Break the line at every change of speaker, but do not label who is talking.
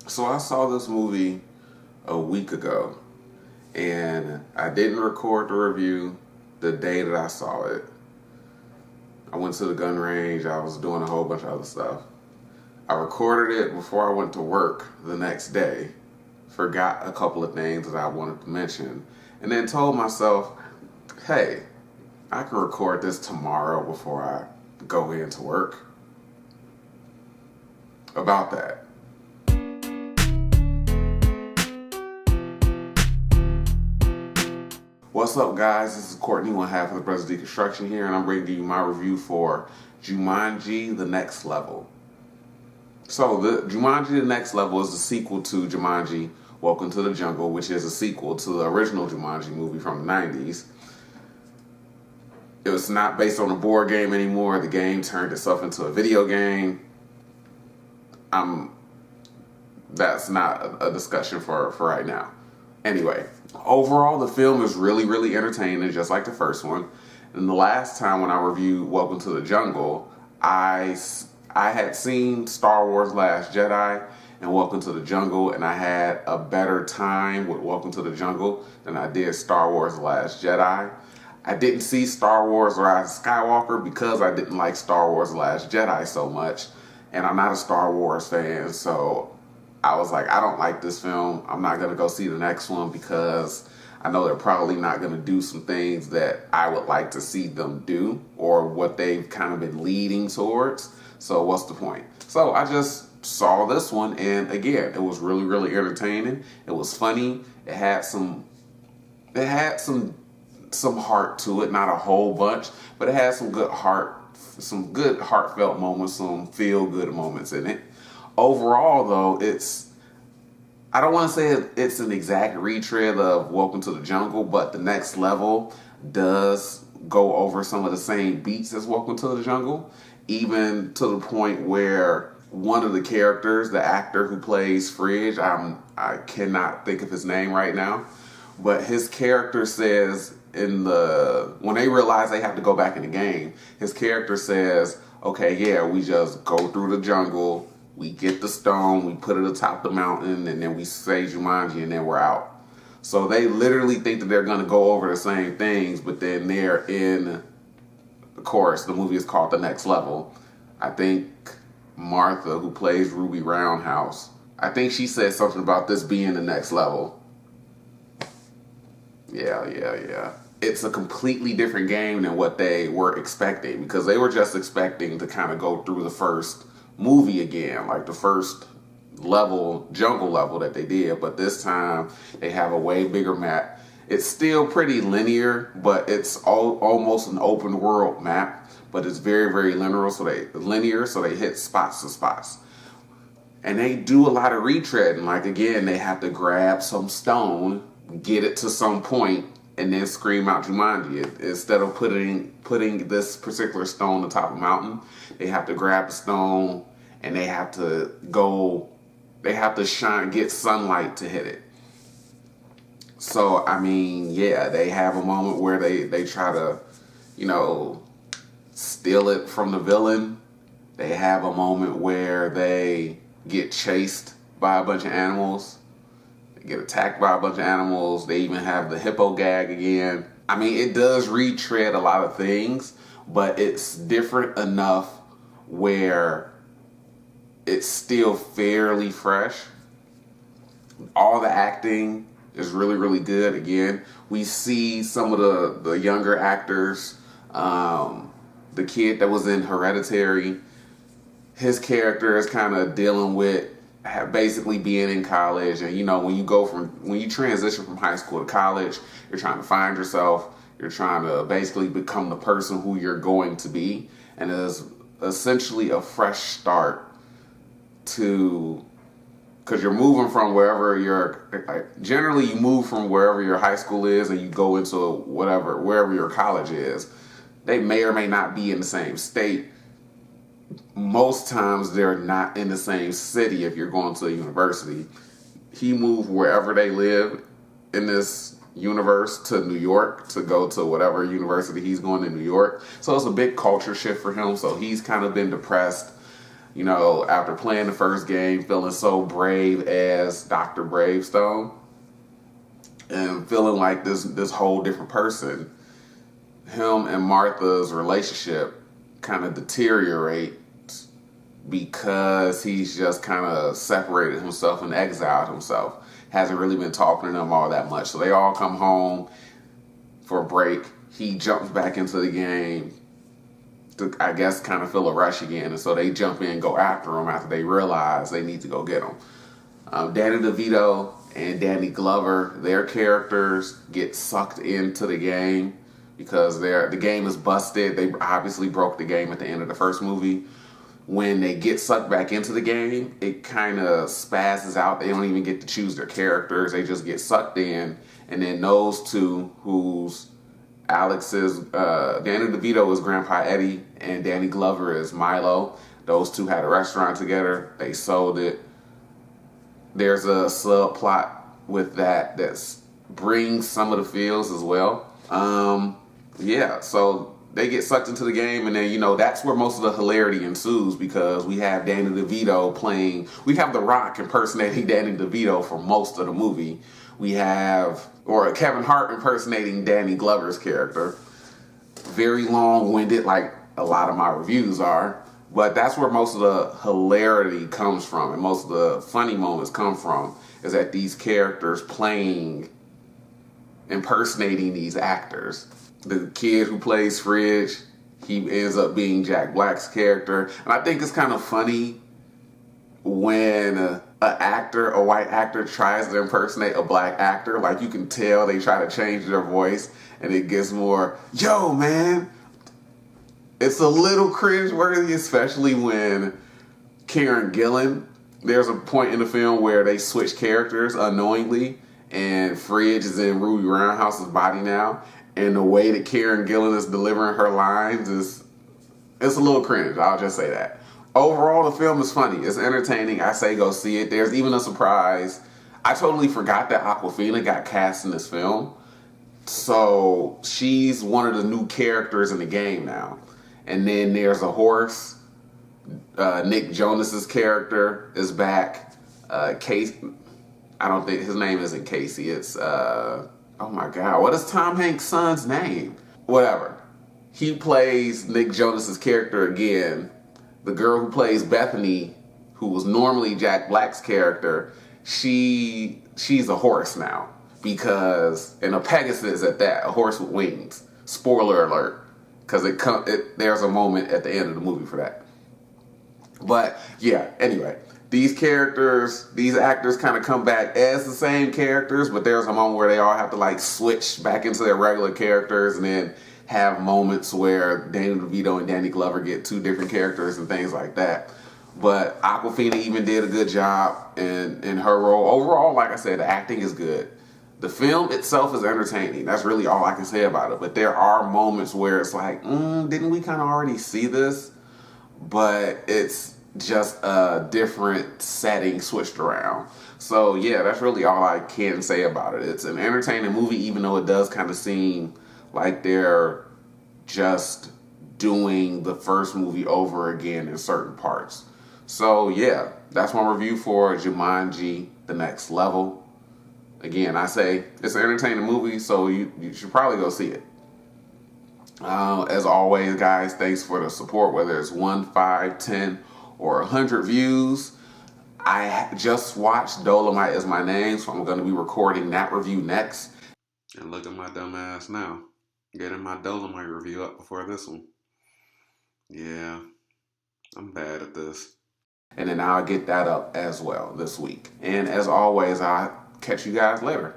So I saw this movie a week ago, and I didn't record the review the day that I saw it. I went to the gun range, I was doing a whole bunch of other stuff. I recorded it before I went to work the next day, forgot a couple of things that I wanted to mention, and then told myself, hey, I can record this tomorrow before I go into work. About that. What's up, guys? This is Courtney, one half of the brothers Deconstruction here, and I'm bringing you my review for Jumanji: The Next Level. So, the Jumanji: The Next Level is the sequel to Jumanji: Welcome to the Jungle, which is a sequel to the original Jumanji movie from the 90s. It was not based on a board game anymore. The game turned itself into a video game. That's not a discussion for right now. Anyway, overall, the film is really, really entertaining, just like the first one. And the last time when I reviewed Welcome to the Jungle, I had seen Star Wars Last Jedi and Welcome to the Jungle, and I had a better time with Welcome to the Jungle than I did Star Wars Last Jedi. I didn't see Star Wars Rise of Skywalker because I didn't like Star Wars Last Jedi so much, and I'm not a Star Wars fan, so I was like, I don't like this film. I'm not going to go see the next one because I know they're probably not going to do some things that I would like to see them do or what they've kind of been leading towards. So what's the point? So I just saw this one, and again, it was really, really entertaining. It was funny. It had some heart to it, not a whole bunch, but it had some good heartfelt moments, some feel good moments in it. Overall, though, I don't want to say it's an exact retread of Welcome to the Jungle, but The Next Level does go over some of the same beats as Welcome to the Jungle, even to the point where one of the characters, the actor who plays Fridge, I cannot think of his name right now, but his character says when they realize they have to go back in the game, his character says, okay, yeah, we just go through the jungle, we get the stone, we put it atop the mountain, and then we say Jumanji, and then we're out. So they literally think that they're going to go over the same things, but then they're in, of course, the movie is called The Next Level. I think Martha, who plays Ruby Roundhouse, I think she said something about this being the next level. Yeah. It's a completely different game than what they were expecting, because they were just expecting to kind of go through the first movie again, like the first level, jungle level that they did, but this time they have a way bigger map. It's still pretty linear, but it's almost an open world map, but it's very, very linear, so they hit spots to spots. And they do a lot of retreading, like again, they have to grab some stone, get it to some point, and then scream out Jumanji. Instead of putting this particular stone on top of a mountain, they have to grab the stone and they have to get sunlight to hit it. So, I mean, yeah, they have a moment where they try to, steal it from the villain. They have a moment where they get chased by a bunch of animals. Get attacked by a bunch of animals. They even have the hippo gag again. I mean, it does retread a lot of things, but it's different enough where it's still fairly fresh. All the acting is really, really good. Again, we see some of the younger actors. The kid that was in Hereditary, his character is kind of dealing with basically being in college, and when you transition from high school to college, you're trying to find yourself, you're trying to basically become the person who you're going to be, and it is essentially a fresh start because you're moving from wherever generally you move from wherever your high school is and you go into wherever your college is. They may or may not be in the same state. Most times they're not in the same city if you're going to a university. He moved wherever they live in this universe to New York to go to whatever university he's going in New York. So it's a big culture shift for him. So he's kind of been depressed. You know, after playing the first game, feeling so brave as Dr. Bravestone, and feeling like this whole different person, him and Martha's relationship kind of deteriorates because he's just kind of separated himself and exiled himself. Hasn't really been talking to them all that much. So they all come home for a break. He jumps back into the game to, I guess, kind of feel a rush again. And so they jump in and go after him after they realize they need to go get him. Danny DeVito and Danny Glover, their characters get sucked into the game because the game is busted. They obviously broke the game at the end of the first movie. When they get sucked back into the game, it kind of spazzes out. They don't even get to choose their characters. They just get sucked in. And then those two, who's Alex's, Danny DeVito is Grandpa Eddie and Danny Glover is Milo. Those two had a restaurant together. They sold it. There's a subplot with that brings some of the feels as well. Yeah, so they get sucked into the game, and then, you know, that's where most of the hilarity ensues because we have Danny DeVito playing, we have The Rock impersonating Danny DeVito for most of the movie. We have, or Kevin Hart impersonating Danny Glover's character. Very long-winded, like a lot of my reviews are. But that's where most of the hilarity comes from and most of the funny moments come from, is that these characters impersonating these actors. The kid who plays Fridge, he ends up being Jack Black's character. And I think it's kind of funny when a white actor tries to impersonate a black actor. Like, you can tell they try to change their voice and it gets more, yo, man. It's a little cringeworthy, especially when Karen Gillan, there's a point in the film where they switch characters unknowingly, and Fridge is in Ruby Roundhouse's body now, and the way that Karen Gillan is delivering her lines it's a little cringe, I'll just say that. Overall, the film is funny. It's entertaining. I say go see it. There's even a surprise. I totally forgot that Awkwafina got cast in this film. So she's one of the new characters in the game now. And then there's a horse. Nick Jonas's character is back. Casey, I don't think his name isn't Casey. It's oh my God, what is Tom Hanks' son's name? Whatever. He plays Nick Jonas's character again. The girl who plays Bethany, who was normally Jack Black's character, she's a horse now because, and a Pegasus at that, a horse with wings. Spoiler alert. Because there's a moment at the end of the movie for that. But yeah, anyway, these actors kind of come back as the same characters, but there's a moment where they all have to like switch back into their regular characters and then have moments where Danny DeVito and Danny Glover get two different characters and things like that. But Awkwafina even did a good job in her role. Overall, like I said, the acting is good. The film itself is entertaining. That's really all I can say about it. But there are moments where it's like, didn't we kind of already see this? But it's just a different setting switched around. So yeah, that's really all I can say about it. It's an entertaining movie, even though it does kind of seem like they're just doing the first movie over again in certain parts. So yeah, that's my review for Jumanji: The Next Level. Again, I say it's an entertaining movie, so you should probably go see it. As always, guys, thanks for the support, whether it's 1, 5, 10, or 100 views. I just watched Dolomite Is My Name, so I'm going to be recording that review next. And look at my dumb ass now, getting my Dolomite review up before this one. Yeah, I'm bad at this. And then I'll get that up as well this week. And as always, I'll catch you guys later.